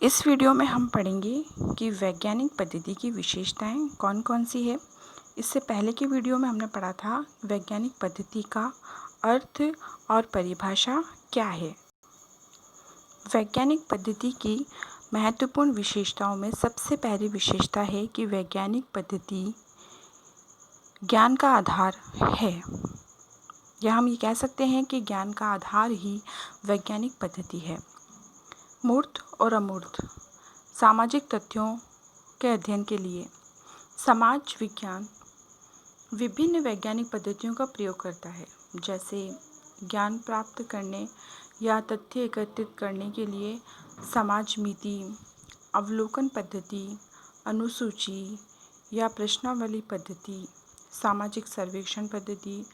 इस वीडियो में हम पढ़ेंगे कि वैज्ञानिक पद्धति की विशेषताएं कौन कौन सी है। इससे पहले की वीडियो में हमने पढ़ा था वैज्ञानिक पद्धति का अर्थ और परिभाषा क्या है। वैज्ञानिक पद्धति की महत्वपूर्ण विशेषताओं में सबसे पहली विशेषता है कि वैज्ञानिक पद्धति ज्ञान का आधार है, या हम ये कह सकते हैं कि ज्ञान का आधार ही वैज्ञानिक पद्धति है। मूर्त और अमूर्त सामाजिक तथ्यों के अध्ययन के लिए समाज विज्ञान विभिन्न वैज्ञानिक पद्धतियों का प्रयोग करता है, जैसे ज्ञान प्राप्त करने या तथ्य एकत्रित करने के लिए समाज मिति, अवलोकन पद्धति, अनुसूची या प्रश्नावली पद्धति, सामाजिक सर्वेक्षण पद्धति,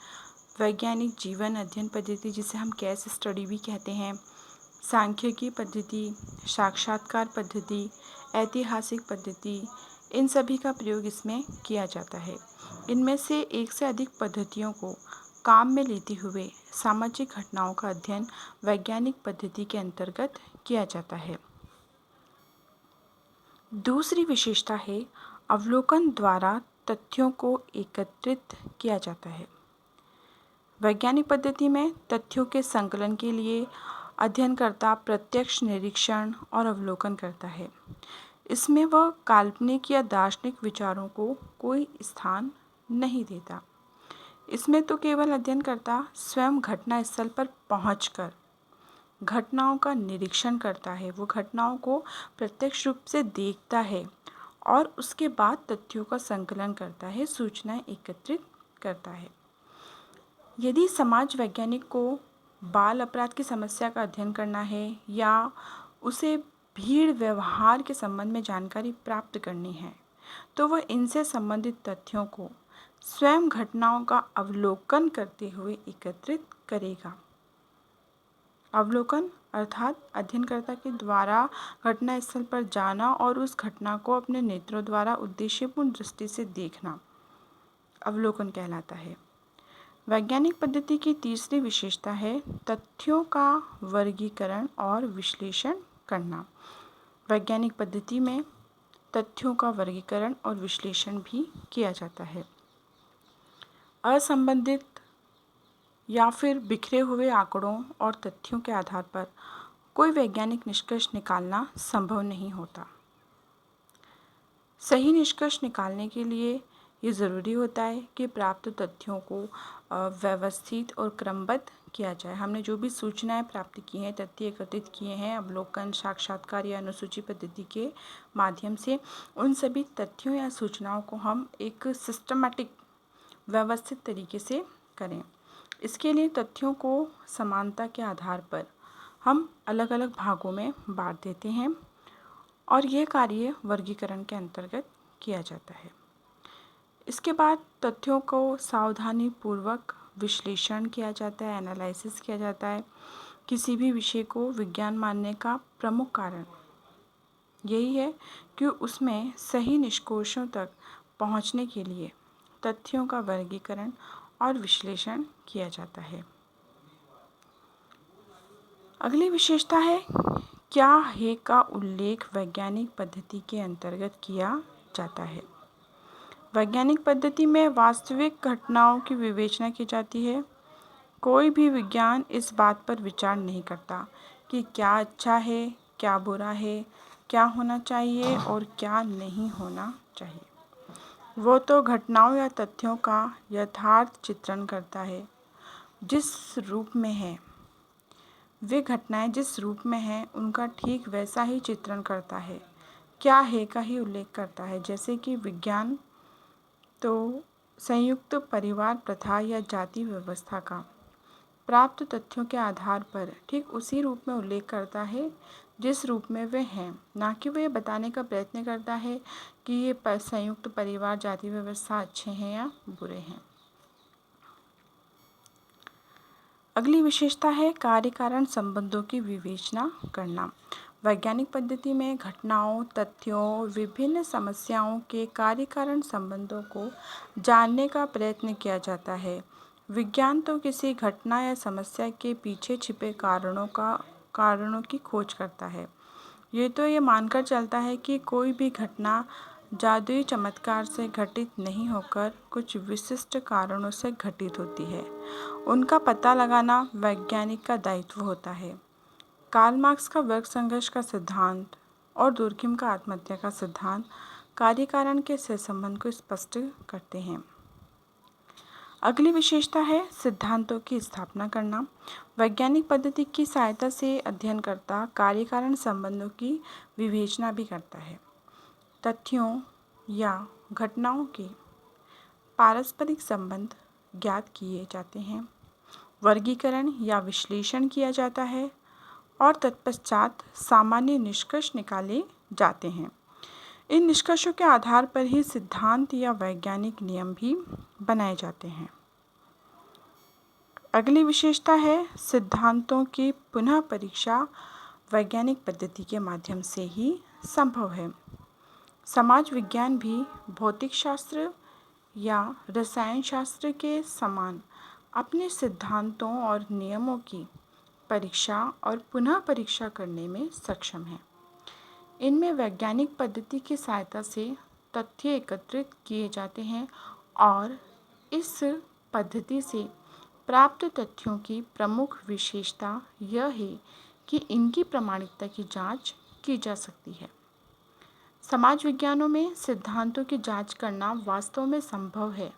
वैज्ञानिक जीवन अध्ययन पद्धति जिसे हम केस स्टडी भी कहते हैं, सांख्यिकी पद्धति, साक्षात्कार पद्धति, ऐतिहासिक पद्धति, इन सभी का प्रयोग इसमें किया जाता है। इनमें से एक से अधिक पद्धतियों को काम में लेते हुए सामाजिक घटनाओं का अध्ययन वैज्ञानिक पद्धति के अंतर्गत किया जाता है। दूसरी विशेषता है अवलोकन द्वारा तथ्यों को एकत्रित किया जाता है। वैज्ञानिक पद्धति में तथ्यों के संकलन के लिए अध्ययनकर्ता प्रत्यक्ष निरीक्षण और अवलोकन करता है। इसमें वह काल्पनिक या दार्शनिक विचारों को कोई स्थान नहीं देता। इसमें तो केवल अध्ययनकर्ता स्वयं घटना स्थल पर पहुंचकर घटनाओं का निरीक्षण करता है। वो घटनाओं को प्रत्यक्ष रूप से देखता है और उसके बाद तथ्यों का संकलन करता है, सूचनाएं एकत्रित करता है। यदि समाज वैज्ञानिक को बाल अपराध की समस्या का अध्ययन करना है या उसे भीड़ व्यवहार के संबंध में जानकारी प्राप्त करनी है, तो वह इनसे संबंधित तथ्यों को स्वयं घटनाओं का अवलोकन करते हुए एकत्रित करेगा। अवलोकन अर्थात अध्ययनकर्ता के द्वारा घटना स्थल पर जाना और उस घटना को अपने नेत्रों द्वारा उद्देश्यपूर्ण दृष्टि से देखना अवलोकन कहलाता है। वैज्ञानिक पद्धति की तीसरी विशेषता है तथ्यों का वर्गीकरण और विश्लेषण करना। वैज्ञानिक पद्धति में तथ्यों का वर्गीकरण और विश्लेषण भी किया जाता है। असंबंधित या फिर बिखरे हुए आंकड़ों और तथ्यों के आधार पर कोई वैज्ञानिक निष्कर्ष निकालना संभव नहीं होता। सही निष्कर्ष निकालने के लिए ये ज़रूरी होता है कि प्राप्त तथ्यों को व्यवस्थित और क्रमबद्ध किया जाए। हमने जो भी सूचनाएं प्राप्त की हैं, तथ्य एकत्रित किए हैं अवलोकन, साक्षात्कार या अनुसूची पद्धति के माध्यम से, उन सभी तथ्यों या सूचनाओं को हम एक सिस्टमैटिक व्यवस्थित तरीके से करें। इसके लिए तथ्यों को समानता के आधार पर हम अलग अलग भागों में बांट देते हैं और यह कार्य वर्गीकरण के अंतर्गत किया जाता है। इसके बाद तथ्यों को सावधानीपूर्वक विश्लेषण किया जाता है, एनालिसिस किया जाता है। किसी भी विषय को विज्ञान मानने का प्रमुख कारण यही है कि उसमें सही निष्कर्षों तक पहुंचने के लिए तथ्यों का वर्गीकरण और विश्लेषण किया जाता है। अगली विशेषता है क्या है का उल्लेख वैज्ञानिक पद्धति के अंतर्गत किया जाता है। वैज्ञानिक पद्धति में वास्तविक घटनाओं की विवेचना की जाती है। कोई भी विज्ञान इस बात पर विचार नहीं करता कि क्या अच्छा है, क्या बुरा है, क्या होना चाहिए और क्या नहीं होना चाहिए। वो तो घटनाओं या तथ्यों का यथार्थ चित्रण करता है। जिस रूप में है वे घटनाएं जिस रूप में हैं उनका ठीक वैसा ही चित्रण करता है, क्या है का ही उल्लेख करता है। जैसे कि विज्ञान तो संयुक्त परिवार प्रथा या जाति व्यवस्था का प्राप्त तथ्यों के आधार पर ठीक उसी रूप में उल्लेख करता है जिस रूप में वे हैं, ना कि वे बताने का प्रयत्न करता है कि ये संयुक्त परिवार जाति व्यवस्था अच्छे हैं या बुरे हैं। अगली विशेषता है कार्य कारण संबंधों की विवेचना करना। वैज्ञानिक पद्धति में घटनाओं, तथ्यों, विभिन्न समस्याओं के कार्य कारण संबंधों को जानने का प्रयत्न किया जाता है। विज्ञान तो किसी घटना या समस्या के पीछे छिपे कारणों की खोज करता है। ये मानकर चलता है कि कोई भी घटना जादुई चमत्कार से घटित नहीं होकर कुछ विशिष्ट कारणों से घटित होती है। उनका पता लगाना वैज्ञानिक का दायित्व होता है। कार्ल मार्क्स का वर्ग संघर्ष का सिद्धांत और दुर्खिम का आत्महत्या का सिद्धांत कार्य कारण के सहसंबंध को स्पष्ट करते हैं। अगली विशेषता है सिद्धांतों की स्थापना करना। वैज्ञानिक पद्धति की सहायता से अध्ययनकर्ता कार्य कारण संबंधों की विवेचना भी करता है। तथ्यों या घटनाओं के पारस्परिक संबंध ज्ञात किए जाते हैं, वर्गीकरण या विश्लेषण किया जाता है और तत्पश्चात सामान्य निष्कर्ष निकाले जाते हैं। इन निष्कर्षों के आधार पर ही सिद्धांत या वैज्ञानिक नियम भी बनाए जाते हैं। अगली विशेषता है सिद्धांतों की पुनः परीक्षा वैज्ञानिक पद्धति के माध्यम से ही संभव है। समाज विज्ञान भी भौतिक शास्त्र या रसायन शास्त्र के समान अपने सिद्धांतों और नियमों की परीक्षा और पुनः परीक्षा करने में सक्षम है। इनमें वैज्ञानिक पद्धति की सहायता से तथ्य एकत्रित किए जाते हैं और इस पद्धति से प्राप्त तथ्यों की प्रमुख विशेषता यह है कि इनकी प्रामाणिकता की जांच की जा सकती है। समाज विज्ञानों में सिद्धांतों की जांच करना वास्तव में संभव है,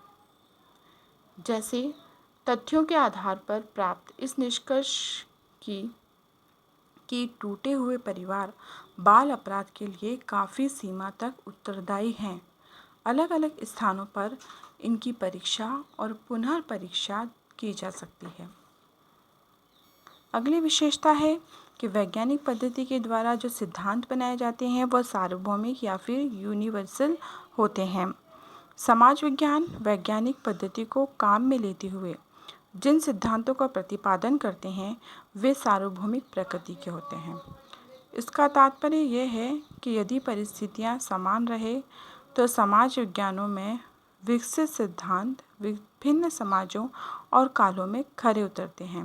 जैसे तथ्यों के आधार पर प्राप्त इस निष्कर्ष की टूटे हुए परिवार बाल अपराध के लिए काफ़ी सीमा तक उत्तरदायी हैं। अलग अलग स्थानों पर इनकी परीक्षा और पुनः परीक्षा की जा सकती है। अगली विशेषता है कि वैज्ञानिक पद्धति के द्वारा जो सिद्धांत बनाए जाते हैं वह सार्वभौमिक या फिर यूनिवर्सल होते हैं। समाज विज्ञान वैज्ञानिक पद्धति को काम में लेते हुए जिन सिद्धांतों का प्रतिपादन करते हैं वे सार्वभौमिक प्रकृति के होते हैं। इसका तात्पर्य यह है कि यदि परिस्थितियां समान रहे तो समाज विज्ञानों में विकसित सिद्धांत विभिन्न समाजों और कालों में खरे उतरते हैं।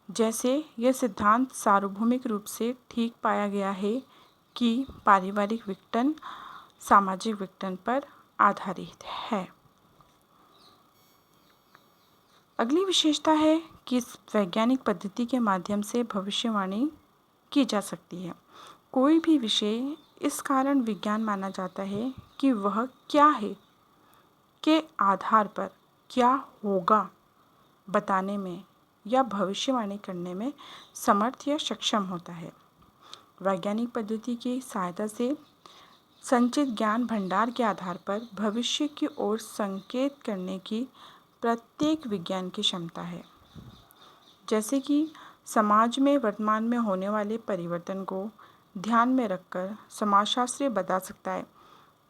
जैसे यह सिद्धांत सार्वभौमिक रूप से ठीक पाया गया है कि पारिवारिक विघटन सामाजिक विघटन पर आधारित है। अगली विशेषता है कि इस वैज्ञानिक पद्धति के माध्यम से भविष्यवाणी की जा सकती है। कोई भी विषय इस कारण विज्ञान माना जाता है कि वह क्या है के आधार पर क्या होगा बताने में या भविष्यवाणी करने में समर्थ या सक्षम होता है। वैज्ञानिक पद्धति की सहायता से संचित ज्ञान भंडार के आधार पर भविष्य की ओर संकेत करने की प्रत्येक विज्ञान की क्षमता है। जैसे कि समाज में वर्तमान में होने वाले परिवर्तन को ध्यान में रखकर समाजशास्त्री बता सकता है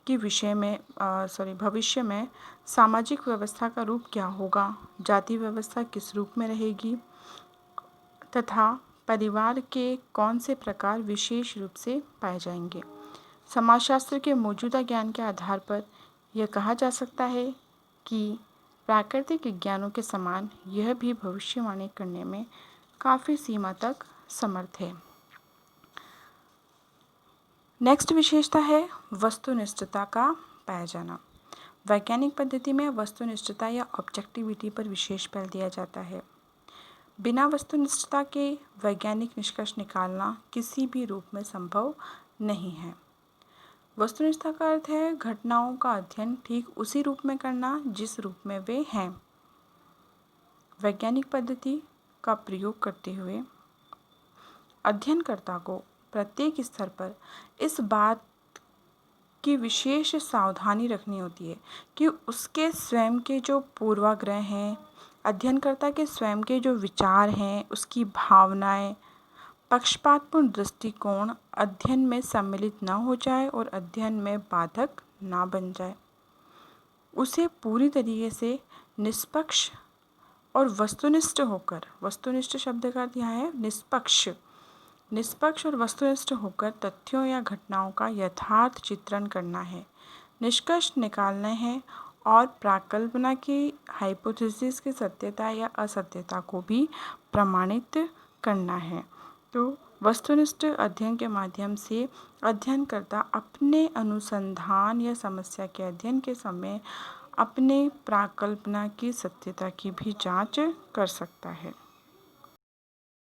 कि भविष्य में सामाजिक व्यवस्था का रूप क्या होगा, जाति व्यवस्था किस रूप में रहेगी तथा परिवार के कौन से प्रकार विशेष रूप से पाए जाएंगे। समाजशास्त्र के मौजूदा ज्ञान के आधार पर यह कहा जा सकता है कि प्राकृतिक विज्ञानों के समान यह भी भविष्यवाणी करने में काफ़ी सीमा तक समर्थ है। नेक्स्ट विशेषता है वस्तुनिष्ठता का पाया जाना। वैज्ञानिक पद्धति में वस्तुनिष्ठता या ऑब्जेक्टिविटी पर विशेष बल दिया जाता है। बिना वस्तुनिष्ठता के वैज्ञानिक निष्कर्ष निकालना किसी भी रूप में संभव नहीं है। वस्तुनिष्ठता का अर्थ है घटनाओं का अध्ययन ठीक उसी रूप में करना जिस रूप में वे हैं। वैज्ञानिक पद्धति का प्रयोग करते हुए अध्ययनकर्ता को प्रत्येक स्तर पर इस बात की विशेष सावधानी रखनी होती है कि उसके स्वयं के जो पूर्वाग्रह हैं, अध्ययनकर्ता के स्वयं के जो विचार हैं, उसकी भावनाएं, पक्षपातपूर्ण दृष्टिकोण अध्ययन में सम्मिलित न हो जाए और अध्ययन में बाधक ना बन जाए। उसे पूरी तरीके से निष्पक्ष और वस्तुनिष्ठ होकर, वस्तुनिष्ठ शब्द का अर्थ यहाँ है निष्पक्ष और वस्तुनिष्ठ होकर तथ्यों या घटनाओं का यथार्थ चित्रण करना है, निष्कर्ष निकालने हैं और प्राकल्पना की की सत्यता या असत्यता को भी प्रमाणित करना है। तो वस्तुनिष्ठ अध्ययन के माध्यम से अध्ययनकर्ता अपने अनुसंधान या समस्या के अध्ययन के समय अपने प्राकल्पना की सत्यता की भी जांच कर सकता है।